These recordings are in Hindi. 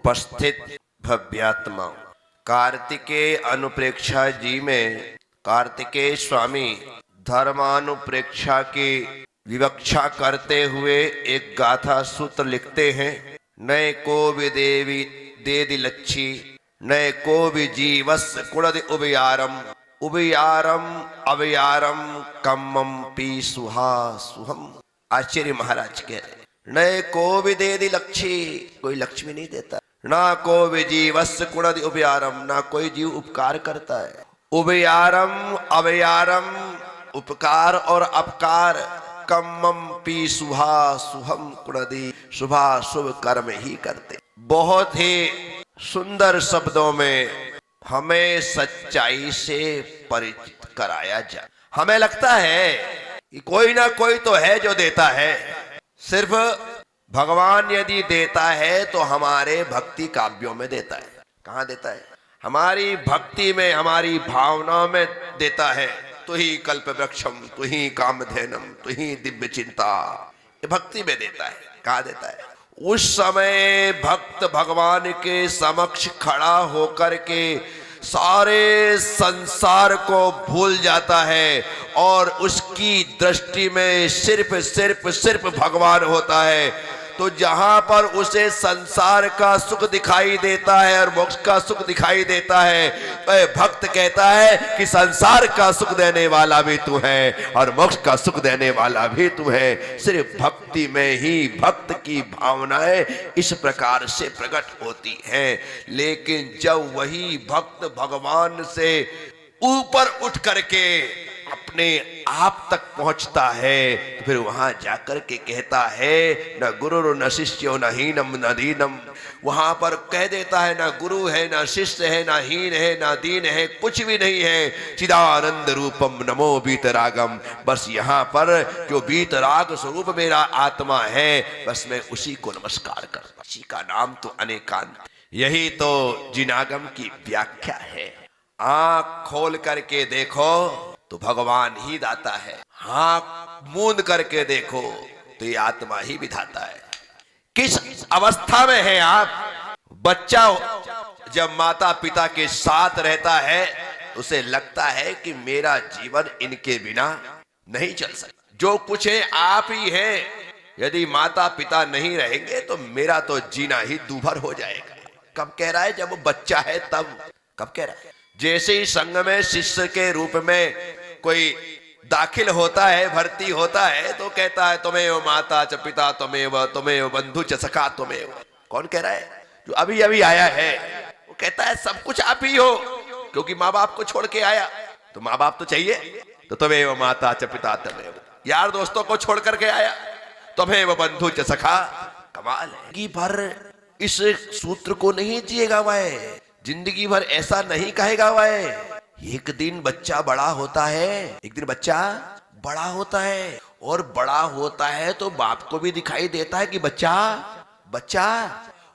उपस्थित भव्यात्मा कार्तिकेय अनुप्रेक्षा जी में कार्तिकेय स्वामी धर्मानुप्रेक्षा की विवक्षा करते हुए एक गाथा सूत्र लिखते हैं। नए को विदेवी देदि लच्छी नए को विजीवस कुड़द उबयारम उबयारम अवयारम कम्मम पी सुहा सुहम। आचार्य महाराज कह रहे नए को विदेदि लच्छी, कोई लक्ष्मी नहीं देता, ना को विजीवस कुड़द उबयारम, ना कोई जीव उपकार करता है। उबयारम अवयारम, उपकार और अपकार, कम्मम पी सुहा सुहम कुड़दी, शुभा शुभ कर्म ही करते। बहुत ही सुंदर शब्दों में हमें सच्चाई से परिचित कराया जाए। हमें लगता है कि कोई ना कोई तो है जो देता है, सिर्फ भगवान यदि देता है तो हमारे भक्ति काव्यों में देता है। कहाँ देता है? हमारी भक्ति में, हमारी भावनाओं में देता है। तु ही कल्प वृक्षम तु ही कामधेनम तु ही दिव्य चिंता, ये भक्ति में देता है। कहाँ देता है? उस समय भक्त भगवान के समक्ष खड़ा होकर के सारे संसार को भूल जाता है और उसकी दृष्टि में सिर्फ सिर्फ सिर्फ भगवान होता है। तो जहां पर उसे संसार का सुख दिखाई देता है और मोक्ष का सुख दिखाई देता है, तो भक्त कहता है कि संसार का सुख देने वाला भी तू है और मोक्ष का सुख देने वाला भी तू है। सिर्फ भक्ति में ही भक्त की भावनाएं इस प्रकार से प्रकट होती हैं। लेकिन जब वही भक्त भगवान से ऊपर उठ करके अपने आप तक पहुंचता है, तो फिर वहां जाकर के कहता है न गुरु न शिष्यो न हीनम न दीनम। वहां पर कह देता है न गुरु है न शिष्य है न हीन है न दीन है, कुछ भी नहीं है। चिदानंद रूपम नमो बीतरागम, बस यहाँ पर जो बीतराग स्वरूप मेरा आत्मा है, बस मैं उसी को नमस्कार करता। उसी का नाम तो अनेकांत। यही तो जिनागम की व्याख्या है। आंख खोल करके देखो तो भगवान ही दाता है, आंख मूंद करके देखो तो ये आत्मा ही विधाता है। किस अवस्था में है आप? बच्चा जब माता पिता के साथ रहता है उसे लगता है कि मेरा जीवन इनके बिना नहीं चल सकता, जो कुछ है आप ही है। यदि माता पिता नहीं रहेंगे तो मेरा तो जीना ही दूभर हो जाएगा। कब कह रहा है? जब वो बच्चा है तब। कब कह रहा है? जैसे ही संघ में शिष्य के रूप में कोई दाखिल होता है, भर्ती होता है, तो कहता है तुम्हें माता च पिता तुम्हें बंधु च सखा तुम्हें। कौन कह रहा है? जो अभी अभी आया है वो कहता है सब कुछ आप ही हो, क्योंकि माँ बाप को छोड़ के आया तो माँ बाप तो चाहिए। तो तुम्हें माता च पिता तुम्हें, यार दोस्तों को छोड़ करके आया, तुम्हें बंधु च सखा। कमाल है। जिंदगी भर इस सूत्र को नहीं जिएगा वह, जिंदगी भर ऐसा नहीं कहेगा वह। एक दिन बच्चा बड़ा होता है, एक दिन बच्चा बड़ा होता है, और बड़ा होता है तो बाप को भी दिखाई देता है कि बच्चा बच्चा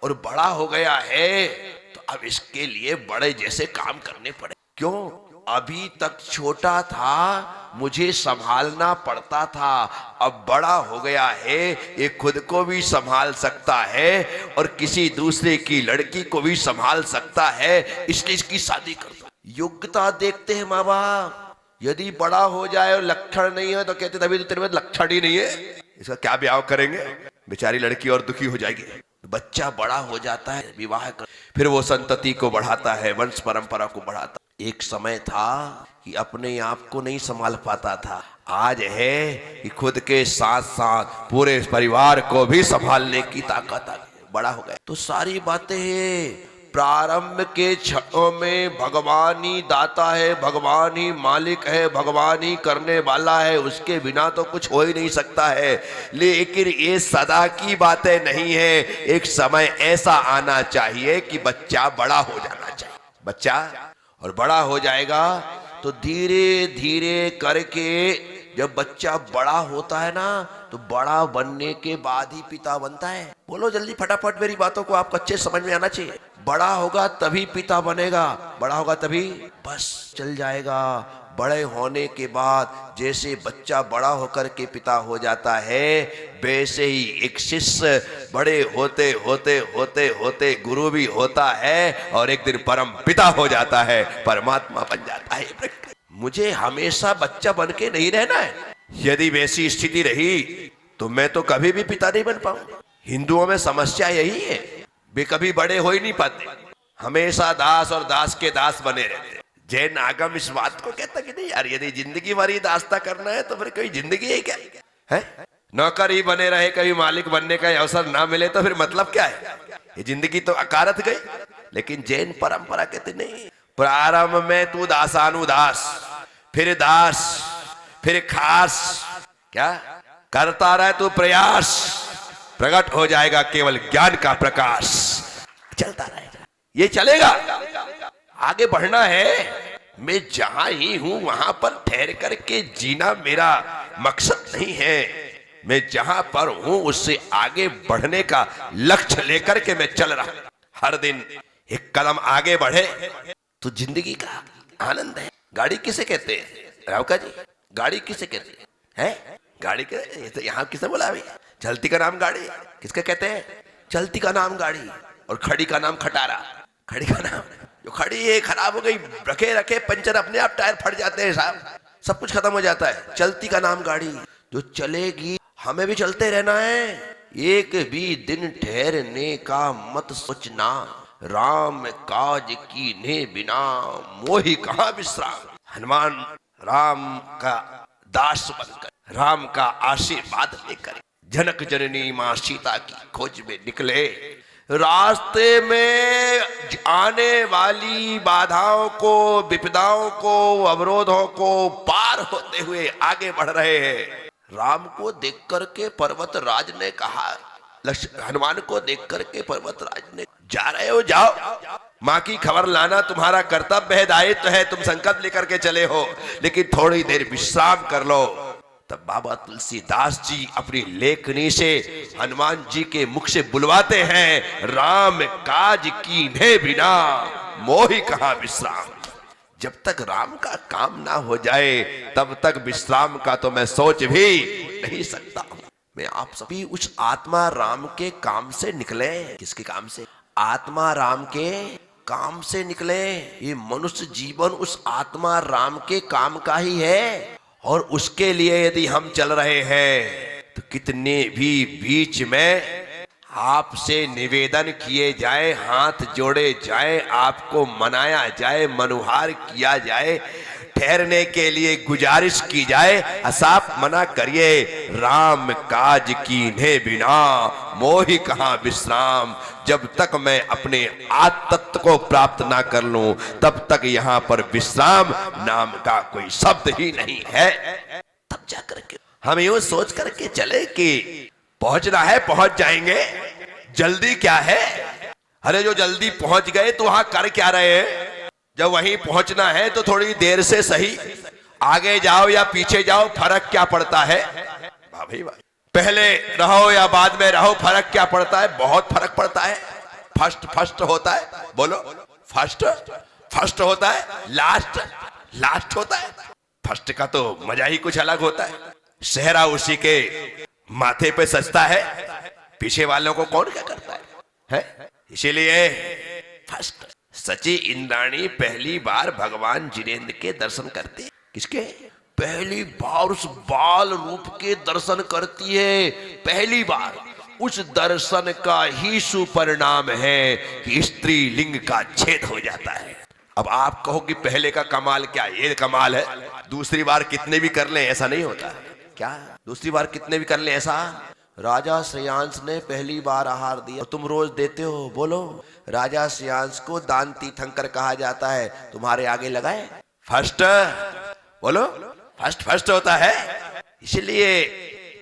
और बड़ा हो गया है, तो अब इसके लिए बड़े जैसे काम करने पड़े। क्यों? अभी तक छोटा था, मुझे संभालना पड़ता था, अब बड़ा हो गया है, ये खुद को भी संभाल सकता है और किसी दूसरे की लड़की को भी संभाल सकता है, इसलिए इसकी शादी करता। योग्यता देखते हैं माँ बाप। यदि बड़ा हो जाए और लक्षण नहीं है तो कहते तभी तो तेरे में लक्षण ही नहीं है, इसका क्या ब्याह करेंगे, बेचारी लड़की और दुखी हो जाएगी। बच्चा बड़ा हो जाता है, विवाह कर, फिर वो संतति को बढ़ाता है, वंश परंपरा को बढ़ाता। एक समय था कि अपने आप को नहीं संभाल पाता था, आज है कि खुद के साथ साथ पूरे परिवार को भी संभालने की ताकत आ गई, बड़ा हो गया। तो सारी बातें प्रारंभ के क्षणों में भगवान ही दाता है, भगवान ही मालिक है, भगवान ही करने वाला है, उसके बिना तो कुछ हो ही नहीं सकता है। लेकिन ये सदा की बातें नहीं है, एक समय ऐसा आना चाहिए कि बच्चा बड़ा हो जाना चाहिए। बच्चा और बड़ा हो जाएगा तो धीरे धीरे करके जब बच्चा बड़ा होता है ना, तो बड़ा बनने के बाद ही पिता बनता है। बोलो जल्दी फटाफट, मेरी बातों को आप कच्चे समझ में आना चाहिए। बड़ा होगा तभी पिता बनेगा, बड़ा होगा तभी बस चल जाएगा। बड़े होने के बाद जैसे बच्चा बड़ा होकर के पिता हो जाता है, वैसे ही एक शिष्य बड़े होते होते होते होते गुरु भी होता है और एक दिन परम पिता हो जाता है, परमात्मा बन जाता है। मुझे हमेशा बच्चा बन के नहीं रहना है। यदि वैसी स्थिति रही तो मैं तो कभी भी पिता नहीं बन पाऊंगा। हिंदुओं में समस्या यही है, वे कभी बड़े हो ही नहीं पाते, हमेशा दास और दास के दास बने रहते। जैन आगम इस बात को कहता कि नहीं यार, यदि जिंदगी भरी दासता करना है तो फिर कोई जिंदगी है क्या है? नौकर ही बने रहे, कभी मालिक बनने का अवसर ना मिले तो फिर मतलब क्या है? ये जिंदगी तो अकारत गई। लेकिन जैन परंपरा कहते नहीं, प्रारंभ में तू दासानुदास, फिर दास, फिर खास, क्या करता रहे तू प्रयास, प्रकट हो जाएगा केवल ज्ञान का प्रकाश। चलता रहेगा, ये चलेगा। आगे बढ़ना है। मैं जहां ही हूं वहां पर ठहर करके जीना मेरा मकसद नहीं है। मैं जहां पर हूं उससे आगे बढ़ने का लक्ष्य लेकर के मैं चल रहा। हर दिन एक कदम आगे बढ़े तो जिंदगी का आनंद है। गाड़ी किसे कहते हैं रावका जी? गाड़ी किसे कहते हैं? गाड़ी के ये तो यहाँ किसने बोला अभी? चलती का नाम गाड़ी किसका कहते हैं? चलती का नाम गाड़ी और खड़ी का नाम खटारा। खड़ी का नाम, जो खड़ी है खराब हो गई, रखे रखे पंचर अपने आप टायर फट जाते हैं साहब, सब कुछ खत्म हो जाता है। चलती का नाम गाड़ी जो चलेगी, हमें भी चलते रहना है। एक भी दिन ठहरने का मत सोचना, राम काज कीन्हे बिना मोहि कहाँ विश्राम। हनुमान राम का दास बनकर, राम का आशीर्वाद लेकर जनक जननी मां सीता की खोज में निकले। रास्ते में आने वाली बाधाओं को, विपदाओं को, अवरोधों को पार होते हुए आगे बढ़ रहे हैं। राम को देख करके पर्वत राज ने कहा, हनुमान को देख करके पर्वत राज ने, जा रहे हो जाओ, माँ की खबर लाना तुम्हारा कर्तव्य है, दायित्व है, तुम संकल्प लेकर के चले हो, लेकिन थोड़ी देर विश्राम कर लो। तब बाबा तुलसीदास जी अपनी लेखनी से हनुमान जी के मुख से बुलवाते हैं, राम काज कीन्हे बिना मोहि कहाँ विश्राम। जब तक राम का काम ना हो जाए तब तक विश्राम का तो मैं सोच भी नहीं सकता हूं। मैं आप सभी उस आत्मा राम के काम से निकले। किसके काम से? आत्मा राम के काम से निकले। ये मनुष्य जीवन उस आत्मा राम के काम का ही है। और उसके लिए यदि हम चल रहे हैं तो कितने भी बीच में आपसे निवेदन किए जाए, हाथ जोड़े जाए, आपको मनाया जाए, मनुहार किया जाए, ठहरने के लिए गुजारिश की जाए, असाप मना करिए, राम काज कीन्हे बिना मोहि कहाँ विश्राम। जब तक मैं अपने आत्म तत्व को प्राप्त ना कर लूं तब तक यहाँ पर विश्राम नाम का कोई शब्द ही नहीं है। तब जाकर के हम यूं सोच करके चले कि पहुंचना है, पहुंच जाएंगे, जल्दी क्या है? अरे जो जल्दी पहुंच गए तो वहां कर क्या रहे हैं? जब वहीं पहुंचना है तो थोड़ी देर से सही आगे जाओ या पीछे जाओ, फर्क क्या पड़ता है? भाई भाई, पहले रहो या बाद में रहो, फर्क क्या पड़ता है? बहुत फर्क पड़ता है। फर्स्ट फर्स्ट होता है, बोलो फर्स्ट फर्स्ट होता है, लास्ट लास्ट होता है। फर्स्ट का तो मजा ही कुछ अलग होता है। सेहरा उसी के माथे पे सजता है, पीछे वालों को कौन क्या करता है? इसीलिए फर्स्ट। सची इंद्राणी पहली बार भगवान जिनेंद्र के दर्शन करते। किसके? पहली बार उस बाल रूप के दर्शन करती है। पहली बार उस दर्शन का ही सुपरिणाम है कि स्त्री लिंग का छेद हो जाता है। अब आप कहो कि पहले का कमाल क्या? ये कमाल है, दूसरी बार कितने भी कर लें ऐसा नहीं होता। क्या दूसरी बार कितने भी कर लें ऐसा? राजा श्रेयांश ने पहली बार आहार दिया, तुम रोज देते हो। बोलो, राजा श्रेयांश को दान तीर्थंकर कहा जाता है, तुम्हारे आगे लगाए फर्स्ट। बोलो फर्स्ट फर्स्ट होता है। इसलिए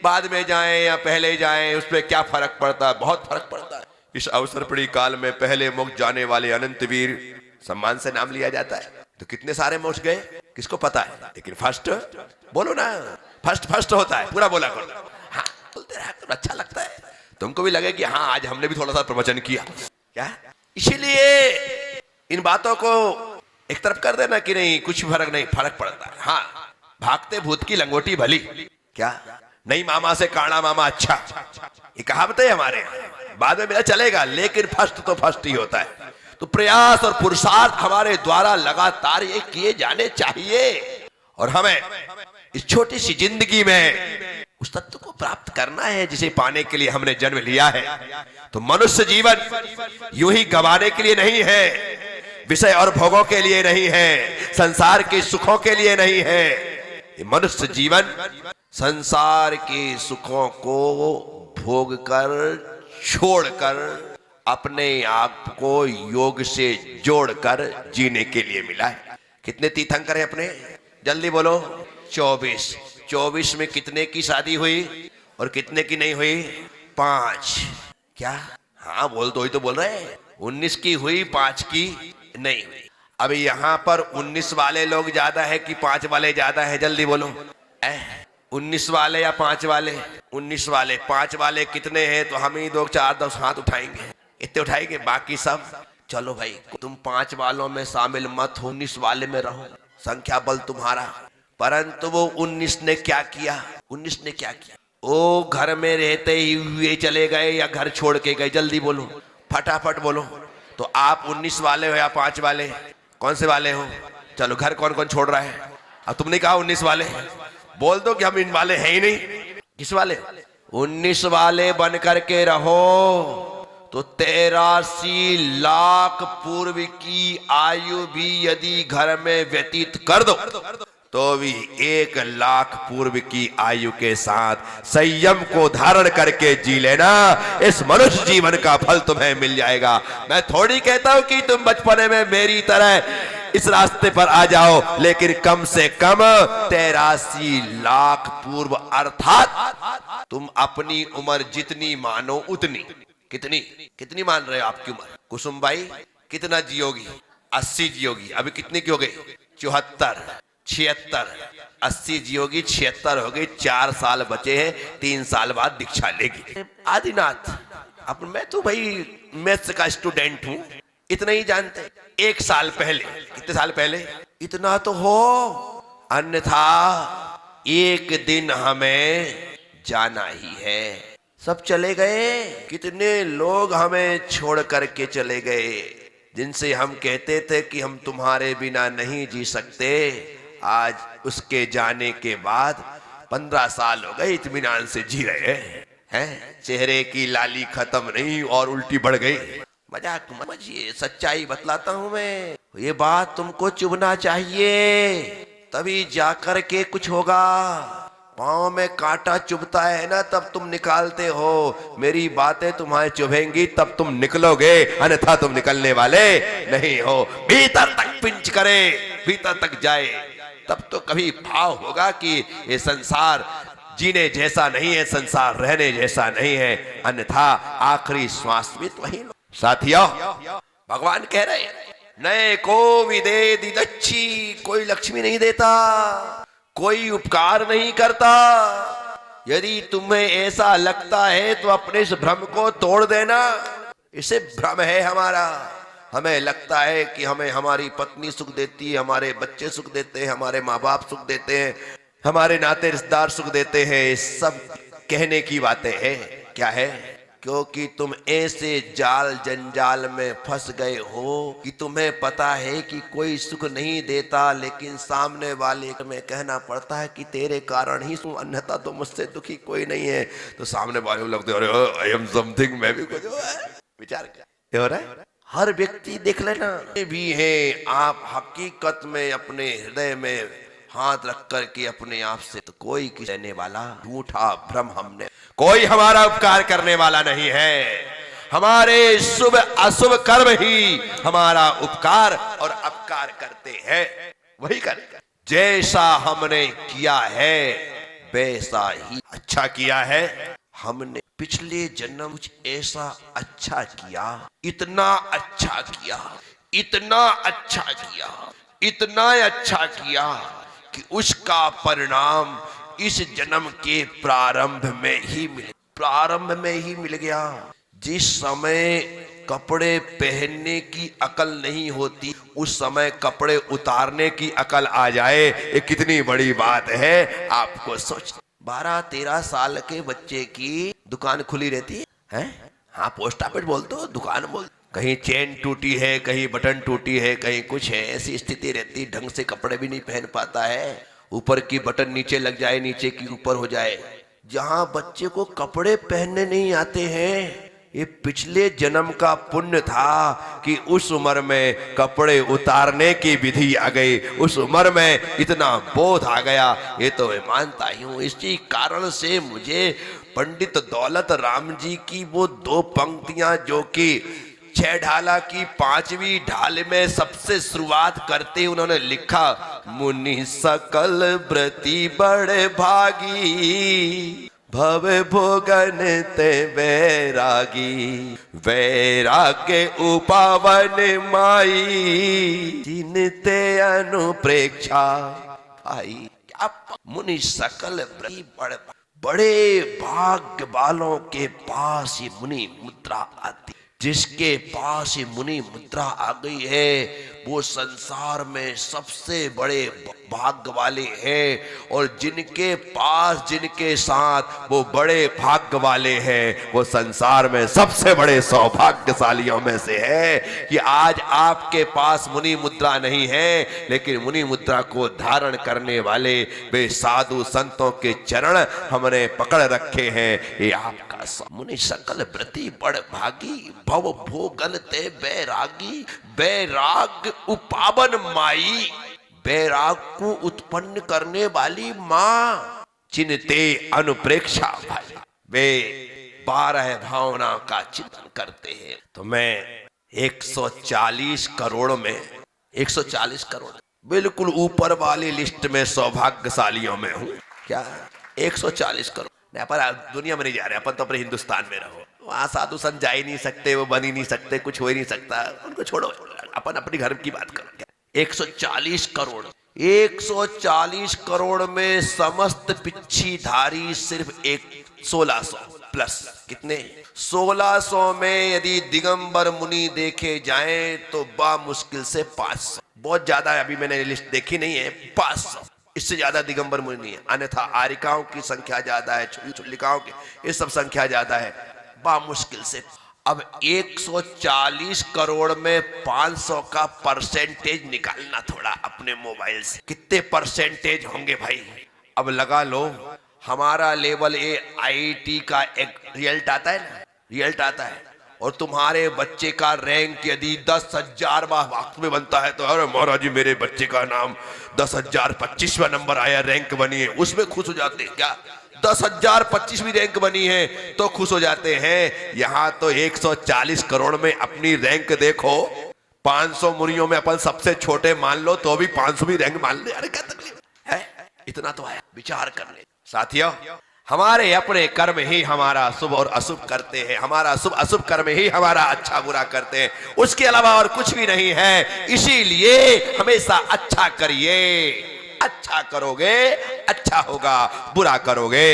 बाद में जाएं या पहले जाएं उसमें क्या फर्क पड़ता है? बहुत फर्क पड़ता है। इस अवसर पड़ी काल में पहले मोक्ष जाने वाले अनंत वीर सम्मान से नाम लिया जाता है। तो कितने सारे मोक्ष गए किसको पता है? लेकिन फर्स्ट बोलो ना, फर्स्ट फर्स्ट होता है। पूरा बोला करो, हाँ बोलते रहा, अच्छा लगता है। तुमको भी लगे कि हाँ आज हमने भी थोड़ा सा प्रवचन किया क्या? इसीलिए इसलिए इन बातों को एक तरफ कर देना कि नहीं कुछ फर्क नहीं, फर्क पड़ता है। हाँ, भागते भूत की लंगोटी भली, क्या नहीं मामा से काना मामा अच्छा, ये कहावत है हमारे यहाँ। बाद में मेरा चलेगा, लेकिन फर्स्ट तो फर्स्ट ही होता है। तो प्रयास और पुरुषार्थ हमारे द्वारा लगातार ये किए जाने चाहिए और हमें इस छोटी सी जिंदगी में उस तत्व को प्राप्त करना है जिसे पाने के लिए हमने जन्म लिया है। तो मनुष्य जीवन यूं ही गंवाने के लिए नहीं है, विषय और भोगों के लिए नहीं है, संसार के सुखों के लिए नहीं है। ये मनुष्य जीवन संसार के सुखों को भोग कर छोड़कर अपने आप को योग से जोड़कर जीने के लिए मिला है। कितने तीर्थंकर हैं अपने, जल्दी बोलो। 24। 24 में कितने की शादी हुई और कितने की नहीं हुई? 5। क्या? हाँ बोल तो, ही तो बोल रहे हैं। 19 की हुई, 5 की नहीं हुई। अब यहाँ पर 19 वाले लोग ज्यादा है कि 5 वाले ज्यादा है? जल्दी बोलो। 19 वाले या 5 वाले? 19 वाले। 5 वाले कितने हैं? तो हम ही 2 4 10 हाथ उठाएंगे, इतने उठाएंगे। बाकी सब चलो भाई तुम 5 वालों में शामिल मत हो, 19 वाले में रहो, संख्या बल तुम्हारा। परंतु वो 19 ने क्या किया? 19 ने क्या किया? वो घर में रहते ही हुए चले गए या घर छोड़ के गए? जल्दी बोलो, फटाफट बोलो। तो आप 19 वाले हो या 5 वाले? कौन से वाले हो? चलो घर कौन कौन छोड़ रहा है? अब तुमने कहा 19 वाले, बोल दो कि हम इन वाले हैं ही नहीं। किस वाले? 19 वाले बन करके रहो तो 83 लाख पूर्व की आयु भी यदि घर में व्यतीत कर दो तो भी 1 लाख पूर्व की आयु के साथ संयम को धारण करके जी लेना, इस मनुष्य जीवन का फल तुम्हें मिल जाएगा। मैं थोड़ी कहता हूं कि तुम बचपने में मेरी तरह इस रास्ते पर आ जाओ, लेकिन कम से कम 83 लाख पूर्व अर्थात तुम अपनी उम्र जितनी मानो उतनी। कितनी कितनी मान रहे हो आपकी उम्र? कुसुम बाई कितना जियोगी? 80 जियोगी। अभी कितनी की हो गई? 74, 76, 80 जियोगी, 76 हो गई। 4 साल बचे हैं, 3 साल बाद दीक्षा लेगी। आदिनाथ, अब मैं तो भाई मैथ्स का स्टूडेंट हूं, इतना ही जानते। 1 साल पहले, कितने साल पहले? इतना तो हो, अन्यथा एक दिन हमें जाना ही है। सब चले गए। कितने लोग हमें छोड़ करके चले गए, जिनसे हम कहते थे कि हम तुम्हारे बिना नहीं जी सकते। आज उसके जाने के बाद 15 साल हो गए, इत्मीनान से जी रहे हैं। चेहरे की लाली खत्म नहीं और उल्टी बढ़ गई। मजाक समझिए, सच्चाई बतलाता हूं मैं। ये बात तुमको चुभना चाहिए, तभी जाकर के कुछ होगा। पाँव में कांटा चुभता है ना, तब तुम निकालते हो। मेरी बातें तुम्हारे चुभेंगी तब तुम निकलोगे, अन्यथा तुम निकलने वाले नहीं हो। भीतर तक पिंच करे, भीतर तक जाए, तब तो कभी भाव होगा कि ये संसार जीने जैसा नहीं है, संसार रहने जैसा नहीं है, अन्यथा आखिरी श्वास भी तो वही। साथियों, भगवान कह रहे हैं नए को विदे दिदच्छी, कोई लक्ष्मी नहीं देता, कोई उपकार नहीं करता। यदि तुम्हें ऐसा लगता है तो अपने इस भ्रम को तोड़ देना। इसे भ्रम है हमारा। हमें लगता है कि हमें हमारी पत्नी सुख देती है, हमारे बच्चे सुख देते हैं, हमारे माँ बाप सुख देते हैं, हमारे नाते रिश्तेदार सुख देते हैं। सब कहने की बातें हैं। क्या है? क्योंकि तुम ऐसे जाल जंजाल में फंस गए हो कि तुम्हें पता है कि कोई सुख नहीं देता, लेकिन सामने वाले में कहना पड़ता है कि तेरे कारण ही सुन, अन्यथा तो मुझसे दुखी कोई नहीं है। तो सामने वाले लगते अरे आई एम समथिंग, मैं भी कुछ विचार क्या हो रहा है। हर व्यक्ति देख लेना भी है। आप हकीकत में अपने हृदय में हाथ रख करके अपने आप से तो कोई कहने वाला झूठा भ्रम हमने, कोई हमारा उपकार करने वाला नहीं है। हमारे शुभ अशुभ कर्म ही हमारा उपकार और अपकार करते हैं। वही करेगा। जैसा हमने किया है वैसा ही अच्छा किया है। हमने पिछले जन्म कुछ ऐसा अच्छा किया, इतना अच्छा किया, इतना अच्छा किया, इतना अच्छा किया कि उसका परिणाम इस जन्म के प्रारंभ में ही मिल गया। जिस समय कपड़े पहनने की अकल नहीं होती, उस समय कपड़े उतारने की अकल आ जाए, ये कितनी बड़ी बात है। आपको सोच, 12-13 साल के बच्चे की दुकान खुली रहती है? हाँ, पोस्ट ऑफिस बोल दो, दुकान बोल, कहीं चेन टूटी है, कहीं बटन टूटी है, कहीं कुछ है, ऐसी स्थिति रहती, ढंग से कपड़े भी नहीं पहन पाता है, ऊपर की बटन नीचे लग जाए, नीचे की ऊपर हो जाए। जहां बच्चे को कपड़े पहनने नहीं आते हैं, ये पिछले जन्म का पुण्य था कि उस उम्र में कपड़े उतारने की विधि आ गई, उस उम्र में इतना बोध आ गया। ये तो मैं मानता ही हूँ। इसी कारण से मुझे पंडित दौलत राम जी की वो 2 पंक्तियां, जो कि 6 ढाला की 5वीं ढाल में सबसे शुरुआत करते उन्होंने लिखा, मुनि सकल व्रती बड़े भागी, भव भोगन ते वैरागी, वैराग्य उपावन माई, जिनते अनुप्रेक्षा आई। क्या मुनि सकल व्रती बड़े भाग्य वालों के पास ये मुनि मुद्रा आती। जिसके पास ये मुनि मुद्रा आ गई है वो संसार में सबसे बड़े भाग्य वाले हैं, और जिनके पास, जिनके साथ वो बड़े भाग्य वाले हैं, वो संसार में सबसे बड़े सौभाग्यशालियों में से है। कि आज आपके पास मुनि मुद्रा नहीं है, लेकिन मुनि मुद्रा को धारण करने वाले वे साधु संतों के चरण हमने पकड़ रखे हैं। ये आपका मुनि सकल व्रती बड़ भागी, भव भोगन ते बैरागी, बैराग उपावन माई, बैराग को उत्पन्न करने वाली माँ, चिन्हते अनुप्रेक्षा भाई, वे 12 भावना का चिंतन करते हैं। तो मैं 140 करोड़ में 140 करोड़ बिल्कुल ऊपर वाली लिस्ट में सौभाग्यशालियों में हूँ। क्या 140 करोड़ नहीं, पर दुनिया में नहीं जा रहे अपन, तो अपने हिंदुस्तान में रहो। वहां साधु संत जा ही नहीं सकते, वो बन ही नहीं सकते, कुछ हो ही नहीं सकता, उनको छोड़ो, अपन अपनी घर की बात करो। 140 करोड़ 140 करोड़ में समस्त पिच्छीधारी सिर्फ 1600 प्लस, कितने 1600 में यदि दिगंबर मुनि देखे जाएं तो बा मुश्किल से 500, बहुत ज्यादा है, अभी मैंने लिस्ट देखी नहीं है, 500 इससे ज्यादा दिगंबर मुनि नहीं है। अन्यथा आरिकाओं की संख्या ज्यादा है, छुल्लिकाओं की, ये सब संख्या ज्यादा है, बा मुश्किल से। अब 140 करोड़ में 500 का परसेंटेज निकालना थोड़ा अपने मोबाइल से, कितने परसेंटेज होंगे भाई? अब लगा लो, हमारा लेवल ए आईआईटी का एक रिजल्ट आता है ना, रिजल्ट आता है, और तुम्हारे बच्चे का रैंक यदि 10,000 वक्त में बनता है तो अरे महाराज जी मेरे बच्चे का नाम 10,025वां नंबर आया, रैंक बनी है, उसमें खुश हो जाते हैं। क्या 10,025वीं रैंक बनी है तो खुश हो जाते हैं? यहाँ तो 140 करोड़ में अपनी रैंक देखो, 500 मुनियों में अपन सबसे छोटे मान लो तो भी 500वीं रैंक मान ले, अरे क्या तकलीफ है? इतना तो है, विचार कर ले साथियों। हमारे अपने कर्म ही हमारा शुभ और अशुभ करते हैं, हमारा शुभ अशुभ कर्म ही हमारा अच्छा बुरा करते हैं, उसके अलावा और कुछ भी नहीं है। इसीलिए हमेशा अच्छा करिए, अच्छा करोगे अच्छा होगा, बुरा करोगे